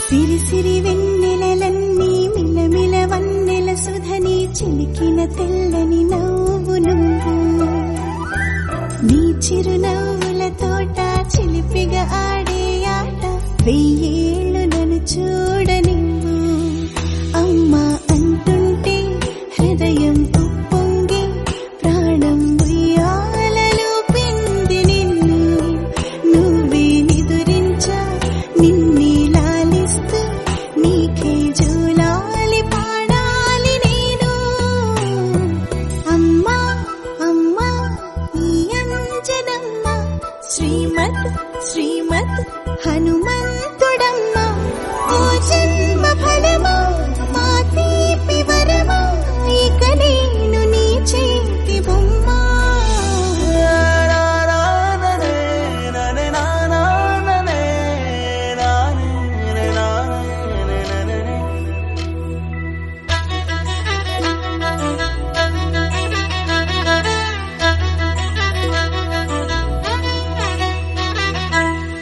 సిరి సిరి వెన్నెలలన్నీ మిలమిల వన్నెల సుధని చిలికిన తెల్లని నవ్వు నువ్వు నీ చిరునవ్వుల తోట చిలిపిగా ఆడే ఆట వెయ్యేళ్ళు నన్ను చూడనివ్వు అమ్మా అంటుంటే హృదయం ఉప్పొంగి ప్రాణం ఉయ్యాలలో పిండి నిన్ను నువ్వే నిదురించా నిన్నే లాలిస్తూ నీకే జోలాలి పాడాలి నేను అమ్మా అమ్మా ఈ అంజనమ్మ శ్రీమత్ శ్రీమత్ హనుమంతుడమ్మ ఓ జన్మ ఫలమా మా తీపి వరమా ఇక నేను నీ చేతి బొమ్మ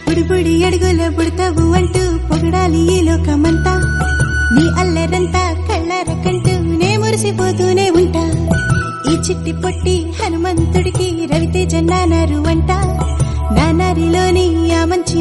బుడిబుడి అడుగుల బుడతావు అంటూ పొగడాలి ఈ లోకమంతా నీ అల్లరంతా కళ్ళరకంటూ నే మురిసిపోతూనే ఉంటా ఈ చిట్టి పొట్టి హనుమంతుడికి రవితేజ నానారు అంట నానారిలోని ఆ మంచి